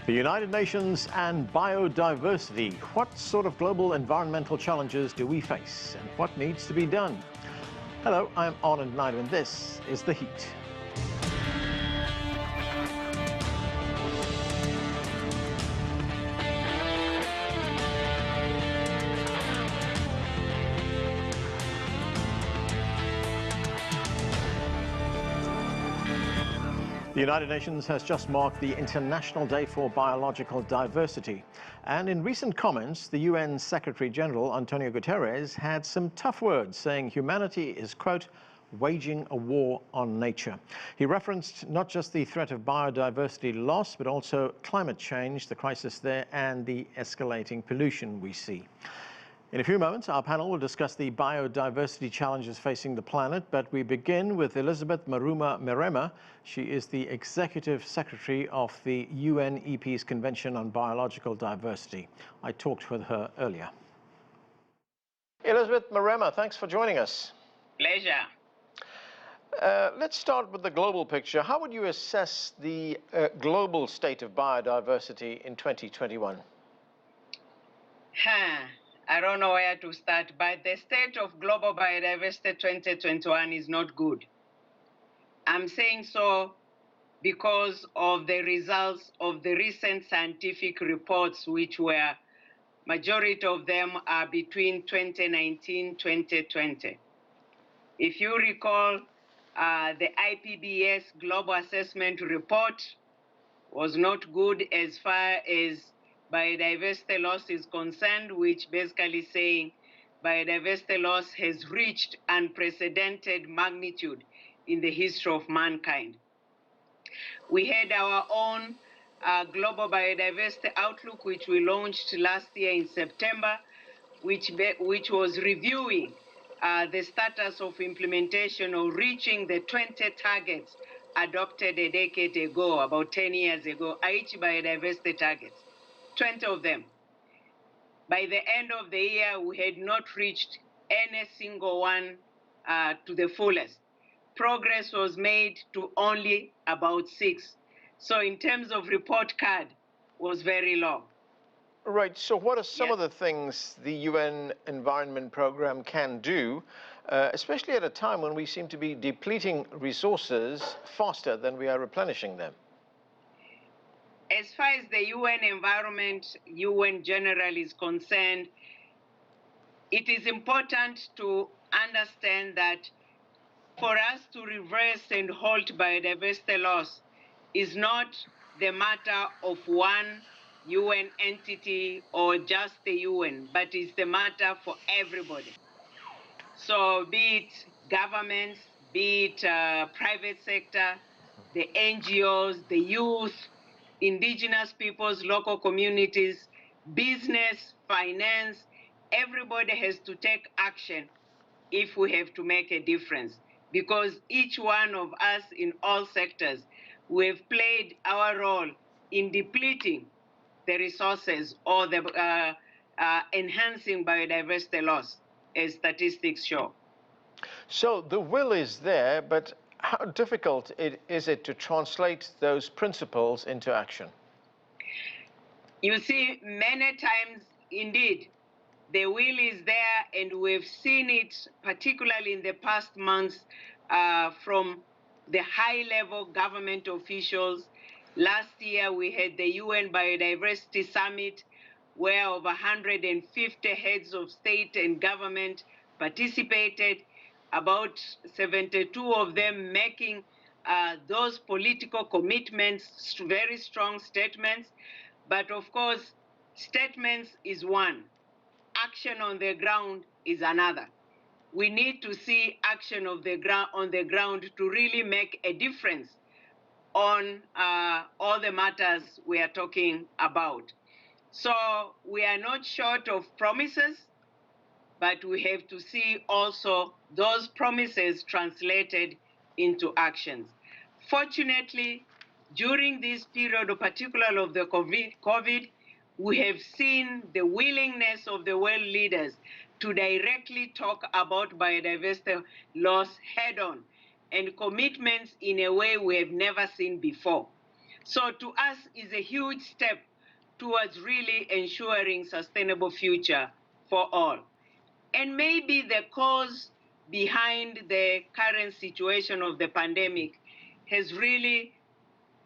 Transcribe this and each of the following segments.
The United Nations and Biodiversity. What sort of global environmental challenges do we face and what needs to be done? Hello, I'm Anand Naidu and this is The Heat. The United Nations has just marked the International Day for Biological Diversity. And in recent comments, the UN Secretary General, Antonio Guterres, had some tough words, saying humanity is, quote, waging a war on nature. He referenced not just the threat of biodiversity loss, but also climate change, the crisis there, and the escalating pollution we see. In a few moments, our panel will discuss the biodiversity challenges facing the planet, but we begin with Elizabeth Maruma Merema. She is the Executive Secretary of the UNEP's Convention on Biological Diversity. I talked with her earlier. Elizabeth Marema, thanks for joining us. Pleasure. Let's start with the global picture. How would you assess the global state of biodiversity in 2021? I don't know where to start, but the state of global biodiversity 2021 is not good. I'm saying so because of the results of the recent scientific reports, which were, majority of them are between 2019-2020. If you recall, the IPBES Global Assessment Report was not good as far as biodiversity loss is concerned, which basically saying biodiversity loss has reached unprecedented magnitude in the history of mankind. We had our own global biodiversity outlook, which we launched last year in September, which was reviewing the status of implementation or reaching the 20 targets adopted a decade ago, about 10 years ago, each biodiversity targets. 20 of them. By the end of the year, we had not reached any single one to the fullest. Progress was made to only about 6. So in terms of report card, was very low. Right, so what are some of the things the UN Environment Programme can do, especially at a time when we seem to be depleting resources faster than we are replenishing them? As far as the UN environment, UN general is concerned, it is important to understand that for us to reverse and halt biodiversity loss is not the matter of one UN entity or just the UN, but it's the matter for everybody. So be it governments, be it private sector, the NGOs, the youth, indigenous peoples, local communities, business, finance, everybody has to take action if we have to make a difference. Because each one of us in all sectors, we have played our role in depleting the resources or the enhancing biodiversity loss, as statistics show. So the will is there, but how difficult is it to translate those principles into action? You see, many times, indeed, the will is there, and we've seen it, particularly in the past months, from the high-level government officials. Last year, we had the UN Biodiversity Summit, where over 150 heads of state and government participated, about 72 of them making those political commitments, very strong statements. But of course, statements is one. Action on the ground is another. We need to see action on the ground to really make a difference on all the matters we are talking about. So we are not short of promises, but we have to see also those promises translated into actions. Fortunately, during this period, particularly of the COVID, we have seen the willingness of the world leaders to directly talk about biodiversity loss head-on and commitments in a way we have never seen before. So to us is a huge step towards really ensuring sustainable future for all. And maybe the cause behind the current situation of the pandemic has really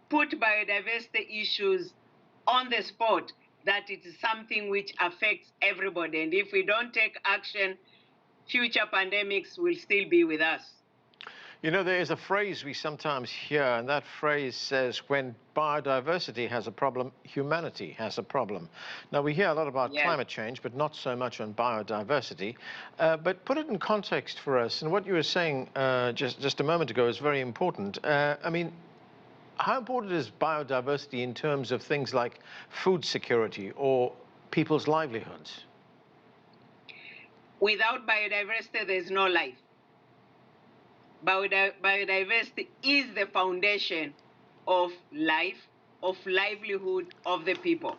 put biodiversity issues on the spot, that it is something which affects everybody. And if we don't take action, future pandemics will still be with us. You know, there is a phrase we sometimes hear, and that phrase says, when biodiversity has a problem, humanity has a problem. Now, we hear a lot about climate change, but not so much on biodiversity. But put it in context for us, and what you were saying just a moment ago is very important. I mean, how important is biodiversity in terms of things like food security or people's livelihoods? Without biodiversity, there's no life. Biodiversity is the foundation of life, of livelihood of the people.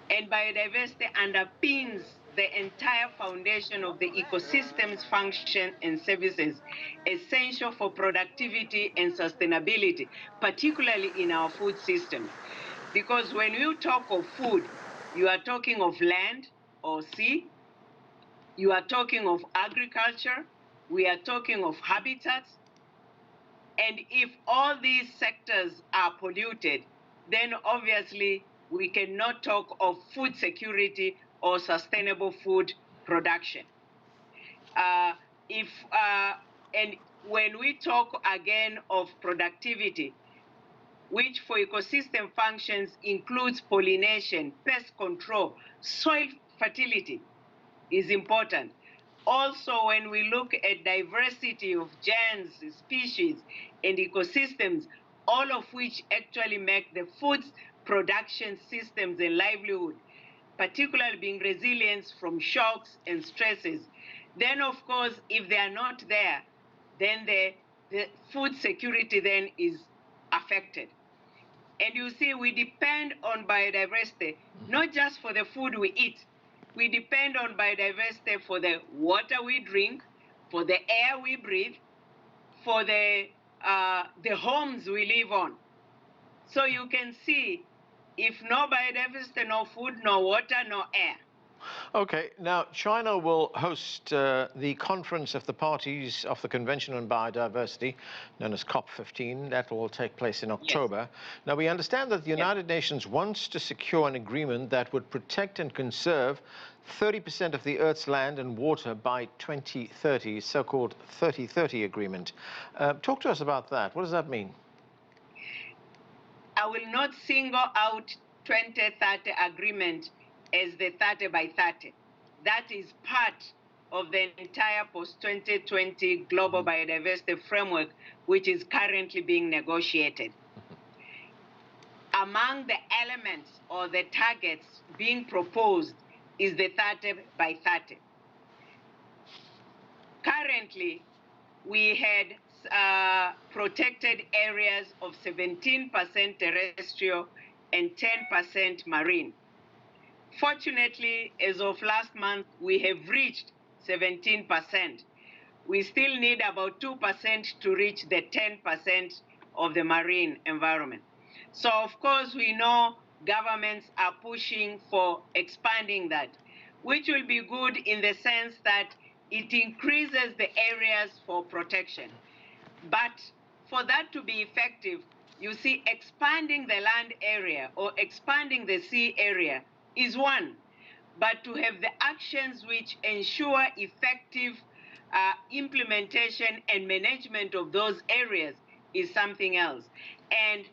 And biodiversity underpins the entire foundation of the ecosystem's function and services essential for productivity and sustainability, particularly in our food systems. Because when you talk of food, you are talking of land or sea, you are talking of agriculture, we are talking of habitats. And if all these sectors are polluted, then obviously we cannot talk of food security or sustainable food production. And when we talk again of productivity, which for ecosystem functions includes pollination, pest control, soil fertility is important. Also, when we look at diversity of gens, species, and ecosystems, all of which actually make the food production systems and livelihood, particularly being resilient from shocks and stresses, then of course, if they are not there, then the food security then is affected. And you see, we depend on biodiversity, not just for the food we eat. We depend on biodiversity for the water we drink, for the air we breathe, for the homes we live on. So you can see, if no biodiversity, no food, no water, no air. Okay, now China will host the conference of the parties of the Convention on Biodiversity, known as COP15. That will take place in October. Yes. Now, we understand that the United Nations wants to secure an agreement that would protect and conserve 30% of the Earth's land and water by 2030, so-called 30-30 agreement. Talk to us about that. What does that mean? I will not single out 2030 agreement as the 30 by 30. That is part of the entire post-2020 global biodiversity framework, which is currently being negotiated. Among the elements or the targets being proposed is the 30 by 30. Currently, we had protected areas of 17% terrestrial and 10% marine. Fortunately, as of last month, we have reached 17%. We still need about 2% to reach the 10% of the marine environment. So, of course, we know governments are pushing for expanding that, which will be good in the sense that it increases the areas for protection. But for that to be effective, you see, expanding the land area or expanding the sea area is one, but to have the actions which ensure effective implementation and management of those areas is something else. And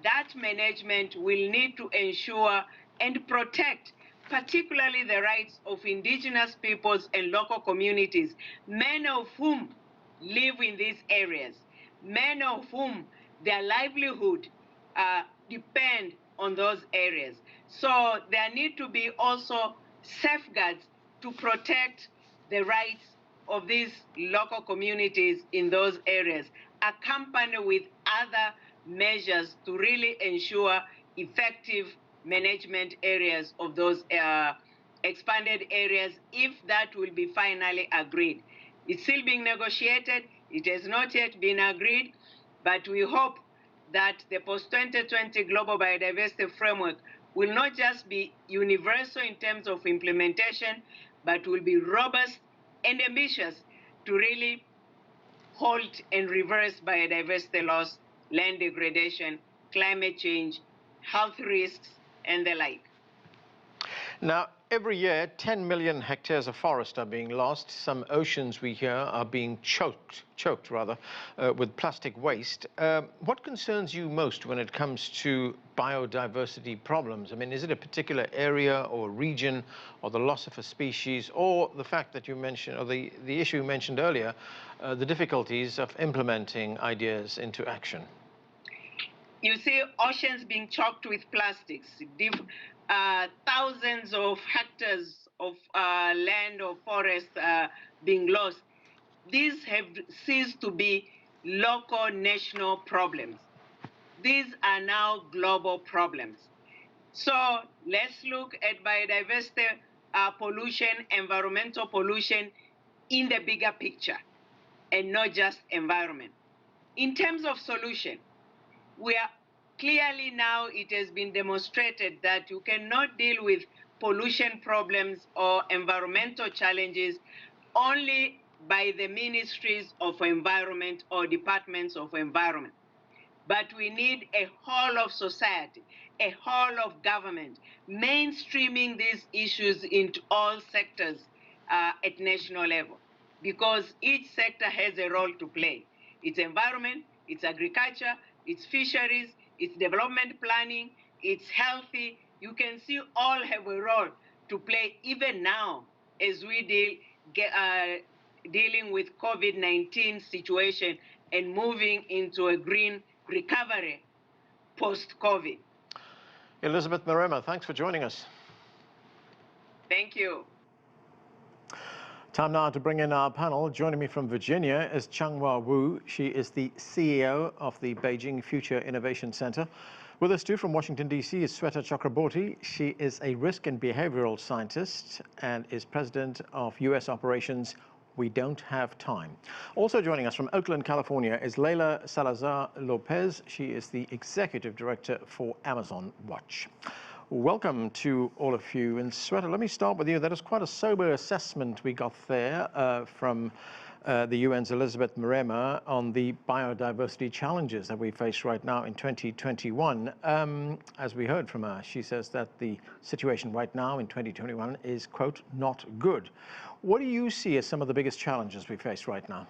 that management will need to ensure and protect particularly the rights of indigenous peoples and local communities, many of whom live in these areas, many of whom their livelihood depend on those areas. So there need to be also safeguards to protect the rights of these local communities in those areas, accompanied with other measures to really ensure effective management areas of those expanded areas, if that will be finally agreed. It's still being negotiated. It has not yet been agreed, but we hope that the post-2020 Global Biodiversity Framework will not just be universal in terms of implementation, but will be robust and ambitious to really halt and reverse biodiversity loss, land degradation, climate change, health risks, and the like. Now, every year, 10 million hectares of forest are being lost. Some oceans, we hear, are being choked with plastic waste. What concerns you most when it comes to biodiversity problems? I mean, is it a particular area or region, or the loss of a species, or the fact that you mentioned, or the issue you mentioned earlier, the difficulties of implementing ideas into action? You see oceans being choked with plastics, thousands of hectares of land or forest being lost. These have ceased to be local, national problems. These are now global problems. So let's look at biodiversity pollution, environmental pollution in the bigger picture and not just environment. In terms of solution, we are clearly now it has been demonstrated that you cannot deal with pollution problems or environmental challenges only by the ministries of environment or departments of environment. But we need a whole of society, a whole of government, mainstreaming these issues into all sectors at national level, because each sector has a role to play. It's environment, it's agriculture, it's fisheries, it's development planning, it's healthy. You can see all have a role to play even now as we dealing with COVID-19 situation and moving into a green recovery post-COVID. Elizabeth Marema, thanks for joining us. Thank you. Time now to bring in our panel. Joining me from Virginia is Changhua Wu. She is the CEO of the Beijing Future Innovation Center. With us too from Washington, D.C. is Sweta Chakraborty. She is a risk and behavioral scientist and is president of U.S. operations We Don't Have Time. Also joining us from Oakland, California is Leila Salazar Lopez. She is the executive director for Amazon Watch. Welcome to all of you. And Sweta, let me start with you. That is quite a sober assessment we got there from the UN's Elizabeth Marema on the biodiversity challenges that we face right now in 2021. As we heard from her, she says that the situation right now in 2021 is, quote, not good. What do you see as some of the biggest challenges we face right now?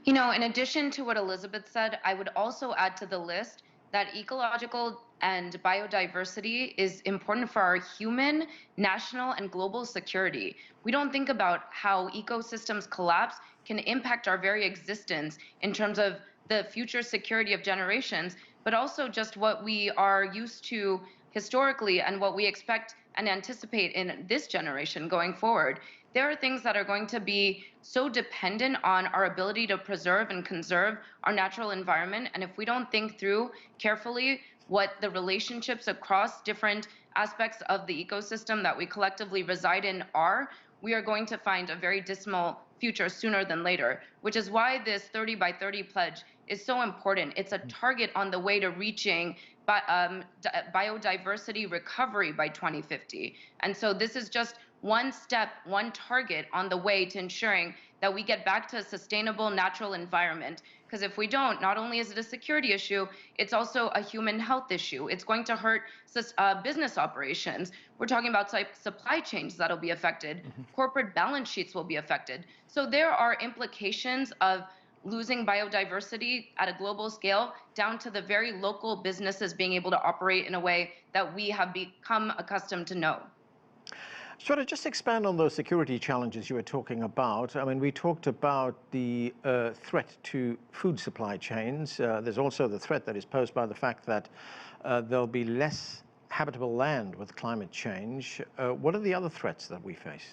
You know, in addition to what Elizabeth said, I would also add to the list that ecological and biodiversity is important for our human, national, and global security. We don't think about how ecosystems collapse can impact our very existence in terms of the future security of generations, but also just what we are used to historically and what we expect and anticipate in this generation going forward. There are things that are going to be so dependent on our ability to preserve and conserve our natural environment. And if we don't think through carefully what the relationships across different aspects of the ecosystem that we collectively reside in are, we are going to find a very dismal future sooner than later, which is why this 30 by 30 pledge is so important. It's a target on the way to reaching biodiversity recovery by 2050. And so this is just one step, one target on the way to ensuring that we get back to a sustainable natural environment. Because if we don't, not only is it a security issue, it's also a human health issue. It's going to hurt business operations. We're talking about supply chains that'll be affected. Corporate balance sheets will be affected. So there are implications of losing biodiversity at a global scale down to the very local businesses being able to operate in a way that we have become accustomed to know. Sweta, just expand on those security challenges you were talking about. I mean, we talked about the threat to food supply chains. There's also the threat that is posed by the fact that there'll be less habitable land with climate change. What are the other threats that we face?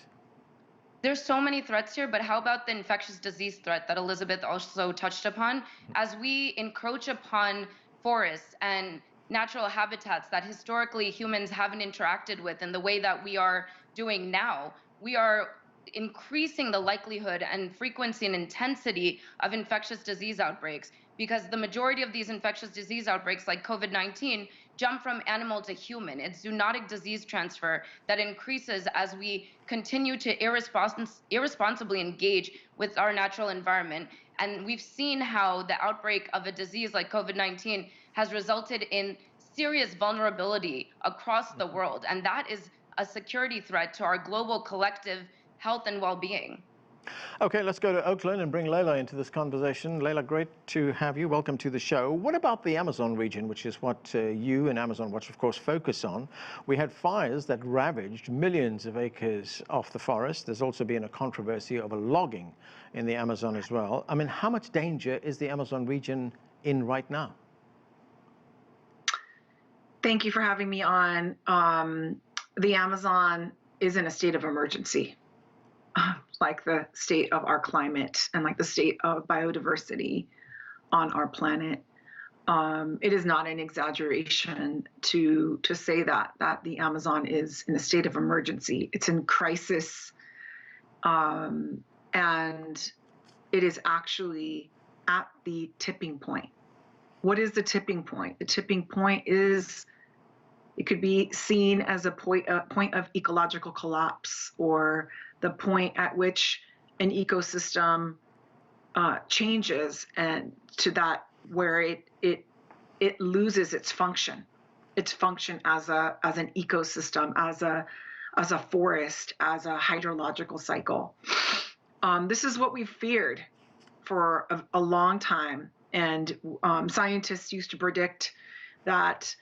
There's so many threats here, but how about the infectious disease threat that Elizabeth also touched upon? As we encroach upon forests and natural habitats that historically humans haven't interacted with in the way that we are doing now, we are increasing the likelihood and frequency and intensity of infectious disease outbreaks. because the majority of these infectious disease outbreaks like COVID-19 jump from animal to human. It's zoonotic disease transfer that increases as we continue to irresponsibly engage with our natural environment. And we've seen how the outbreak of a disease like COVID-19 has resulted in serious vulnerability across the world. And that is a security threat to our global collective health and well-being. Okay, let's go to Oakland and bring Leila into this conversation. Leila, great to have you. Welcome to the show. What about the Amazon region, which is what you and Amazon Watch, of course, focus on? We had fires that ravaged millions of acres of the forest. There's also been a controversy over logging in the Amazon as well. I mean, how much danger is the Amazon region in right now? Thank you for having me on. The Amazon is in a state of emergency, like the state of our climate and like the state of biodiversity on our planet. It is not an exaggeration to say that the Amazon is in a state of emergency. It's in crisis, and it is actually at the tipping point. What is the tipping point? The tipping point is, it could be seen as a point of ecological collapse, or the point at which an ecosystem changes and to that where it loses its function as an ecosystem, as a forest, as a hydrological cycle. This is what we've feared for a long time. And scientists used to predict that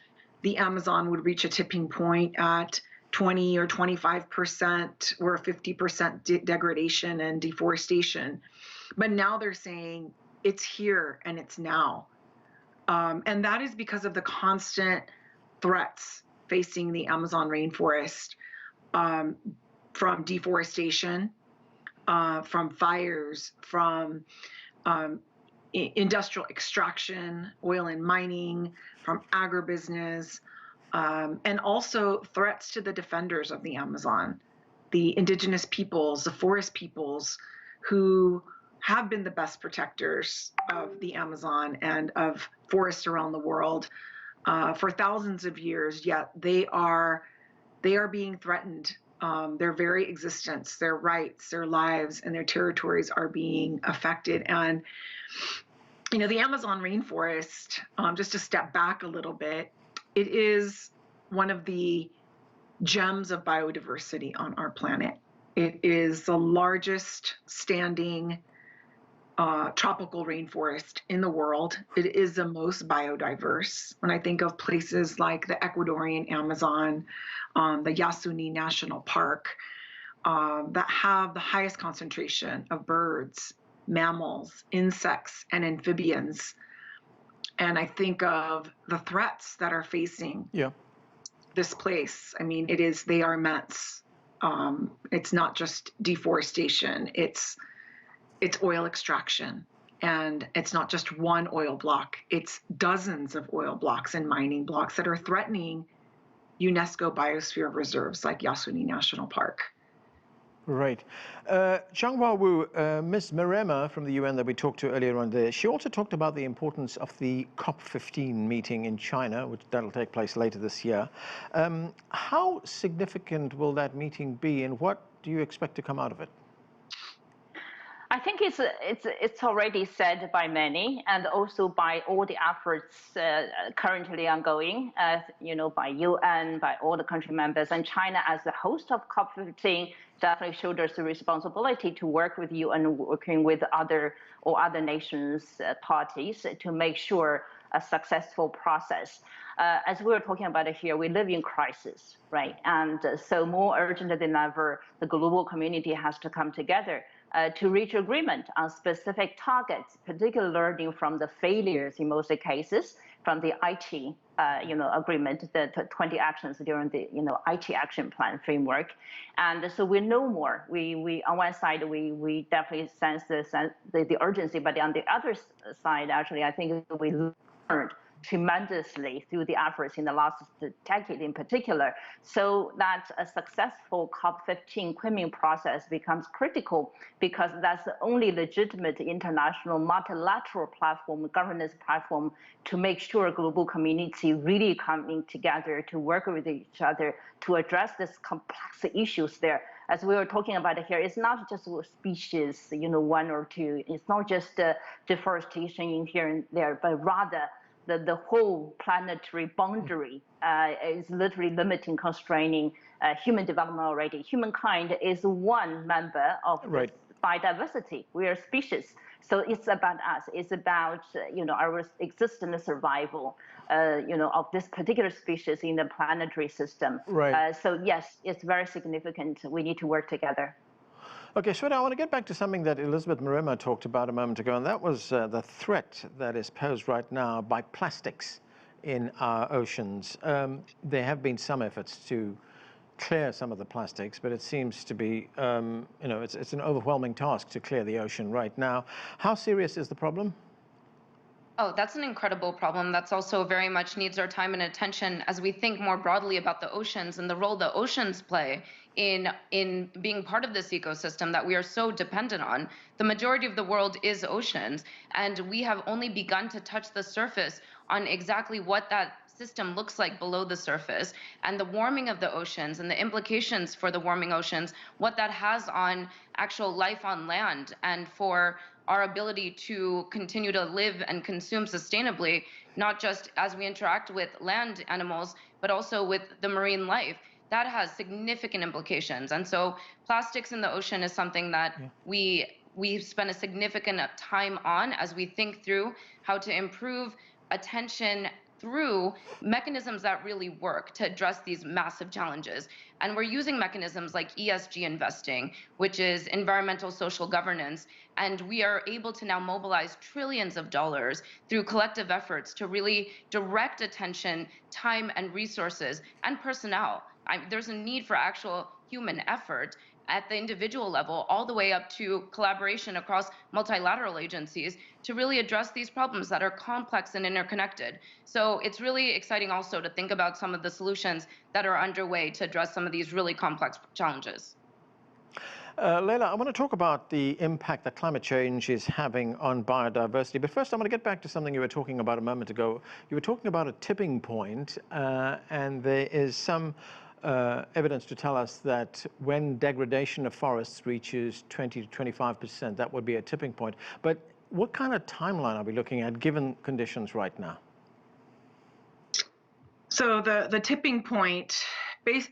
the Amazon would reach a tipping point at 20 or 25% or 50% degradation and deforestation. But now they're saying it's here and it's now. And that is because of the constant threats facing the Amazon rainforest, from deforestation, from fires, from industrial extraction, oil and mining, from agribusiness, and also threats to the defenders of the Amazon, the indigenous peoples, the forest peoples, who have been the best protectors of the Amazon and of forests around the world for thousands of years, yet they are being threatened. Their very existence, their rights, their lives, and their territories are being affected. And the Amazon rainforest, just to step back a little bit, it is one of the gems of biodiversity on our planet. It is the largest standing tropical rainforest in the world. It is the most biodiverse. When I think of places like the Ecuadorian Amazon, the Yasuni National Park, that have the highest concentration of birds, mammals, insects, and amphibians. And I think of the threats that are facing this place. I mean, they are immense. It's not just deforestation, it's oil extraction. And it's not just one oil block, it's dozens of oil blocks and mining blocks that are threatening UNESCO biosphere reserves like Yasuni National Park. Right. Changhua Wu, Ms. Marema from the UN that we talked to earlier on there, she also talked about the importance of the COP15 meeting in China, that'll take place later this year. How significant will that meeting be, and what do you expect to come out of it? I think it's already said by many, and also by all the efforts currently ongoing, by UN, by all the country members, and China as the host of COP15 definitely shoulders the responsibility to work with UN, working with other nations, parties, to make sure a successful process. As we were talking about it here, we live in crisis, right? And so more urgent than ever, the global community has to come together to reach agreement on specific targets, particularly learning from the failures in most cases from the IT, agreement, the 20 actions during the, IT action plan framework. And so we know more. We on one side, we definitely sense the urgency, but on the other side, actually, I think we learned tremendously through the efforts in the last decade in particular, so that a successful COP15 Kunming process becomes critical, because that's the only legitimate international multilateral platform, governance platform, to make sure global community really coming together to work with each other to address this complex issues there. As we were talking about here, it's not just species, one or two. It's not just deforestation in here and there, but rather the whole planetary boundary is literally limiting, constraining human development already. Humankind is one member of this biodiversity. We are species. So it's about us. It's about our existence, survival, of this particular species in the planetary system. Right. So yes, it's very significant. We need to work together. Okay, Shweta, I want to get back to something that Elizabeth Marima talked about a moment ago, and that was the threat that is posed right now by plastics in our oceans. There have been some efforts to clear some of the plastics, but it seems to be, it's an overwhelming task to clear the ocean right now. How serious is the problem? Oh, that's an incredible problem. That's also very much needs our time and attention as we think more broadly about the oceans and the role the oceans play in being part of this ecosystem that we are so dependent on. The majority of the world is oceans, and we have only begun to touch the surface on exactly what that system looks like below the surface, and the warming of the oceans and the implications for the warming oceans, what that has on actual life on land and for our ability to continue to live and consume sustainably, not just as we interact with land animals, but also with the marine life. That has significant implications. And so plastics in the ocean is something that we spend a significant time on as we think through how to improve attention through mechanisms that really work to address these massive challenges. And we're using mechanisms like ESG investing, which is environmental social governance. And we are able to now mobilize trillions of dollars through collective efforts to really direct attention, time, and resources, and personnel. There's a need for actual human effort at the individual level, all the way up to collaboration across multilateral agencies to really address these problems that are complex and interconnected. So it's really exciting also to think about some of the solutions that are underway to address some of these really complex challenges. Leila, I want to talk about the impact that climate change is having on biodiversity. But first, I want to get back to something you were talking about a moment ago. You were talking about a tipping point, and there is some evidence to tell us that when degradation of forests reaches 20 to 25%, that would be a tipping point. But what kind of timeline are we looking at given conditions right now? So the tipping point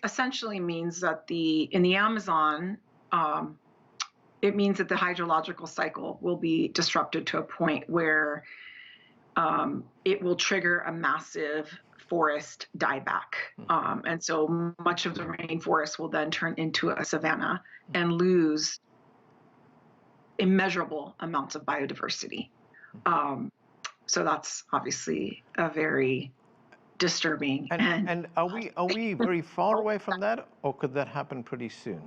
essentially means that in the Amazon, it means that the hydrological cycle will be disrupted to a point where it will trigger a massive forest dieback. And so much of the rainforest will then turn into a savanna and lose immeasurable amounts of biodiversity. So that's obviously a very disturbing. And are we very far away from that, or could that happen pretty soon?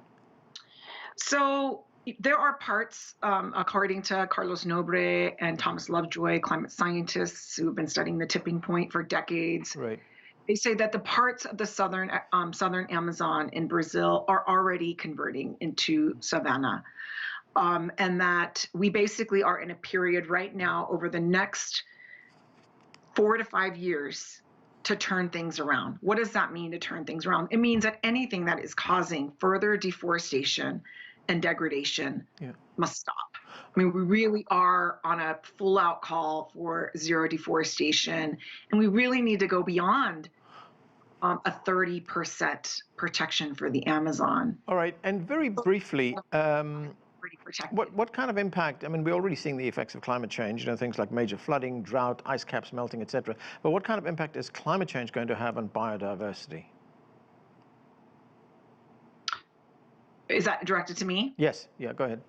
So there are parts, according to Carlos Nobre and Thomas Lovejoy, climate scientists who have been studying the tipping point for decades. Right. They say that the parts of the southern Amazon in Brazil are already converting into savanna, and that we basically are in a period right now over the next 4 to 5 years to turn things around. What does that mean, to turn things around? It means that anything that is causing further deforestation and degradation must stop. I mean, we really are on a full-out call for zero deforestation, and we really need to go beyond a 30% protection for the Amazon. All right, and very briefly, what kind of impact? I mean, we're already seeing the effects of climate change, things like major flooding, drought, ice caps melting, etc. But what kind of impact is climate change going to have on biodiversity? Is that directed to me? Yes. Yeah, go ahead.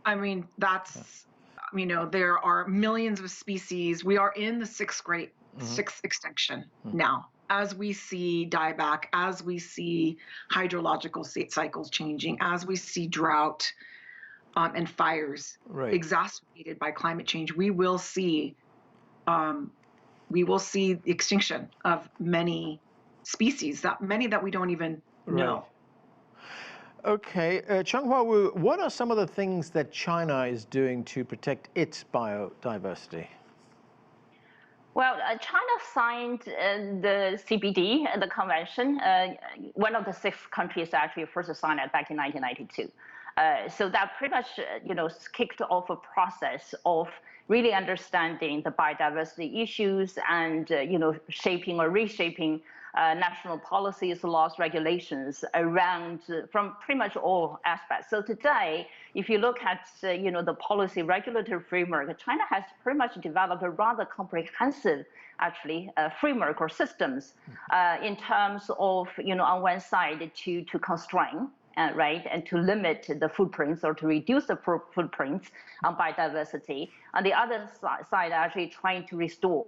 I mean, that's, there are millions of species. We are in the sixth extinction now. As we see dieback, as we see hydrological cycles changing, as we see drought and fires exacerbated by climate change, we will see we will see the extinction of many species, many that we don't even know. Right. Okay, Changhua Wu, what are some of the things that China is doing to protect its biodiversity? Well, China signed the CBD, the convention. One of the 6 countries actually first signed it back in 1992. So that pretty much, kicked off a process of really understanding the biodiversity issues and, shaping or reshaping national policies, laws, regulations around from pretty much all aspects. So today, if you look at the policy regulatory framework, China has pretty much developed a rather comprehensive, actually, framework or systems in terms of on one side to constrain. Right, and to limit the footprints or to reduce the footprints on biodiversity. On the other side, actually trying to restore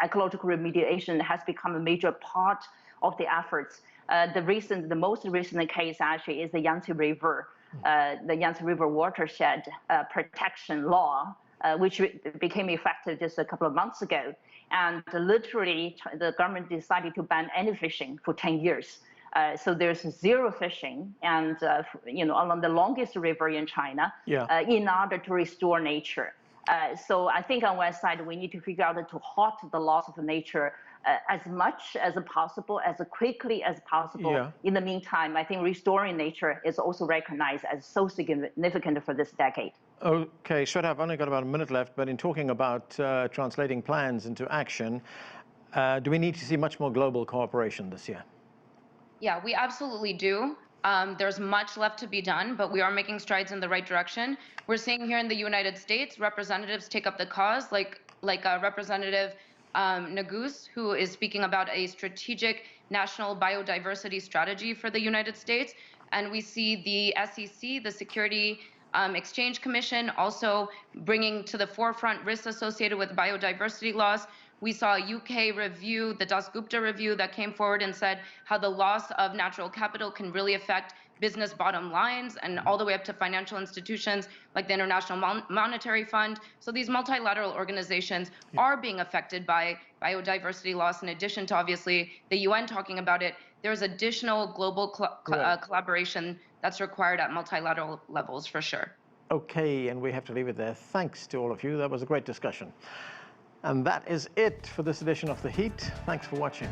ecological remediation has become a major part of the efforts. The most recent case actually is the Yangtze River, watershed protection law, which became effective just a couple of months ago. And literally, the government decided to ban any fishing for 10 years. So there's zero fishing, and along the longest river in China, in order to restore nature. So I think on one side we need to figure out to halt the loss of nature as much as possible, as quickly as possible. Yeah. In the meantime, I think restoring nature is also recognized as so significant for this decade. Okay, Shweta, I've only got about a minute left, but in talking about translating plans into action, do we need to see much more global cooperation this year? Yeah, we absolutely do. There's much left to be done, but we are making strides in the right direction. We're seeing here in the United States, representatives take up the cause, like Representative Nagus, who is speaking about a strategic national biodiversity strategy for the United States. And we see the SEC, the Security Exchange Commission, also bringing to the forefront risks associated with biodiversity loss. We saw a UK review, the Dasgupta review, that came forward and said how the loss of natural capital can really affect business bottom lines and all the way up to financial institutions like the International Monetary Fund. So these multilateral organizations are being affected by biodiversity loss. In addition to obviously the UN talking about it, there's additional global collaboration that's required at multilateral levels for sure. Okay, and we have to leave it there. Thanks to all of you. That was a great discussion. And that is it for this edition of The Heat. Thanks for watching.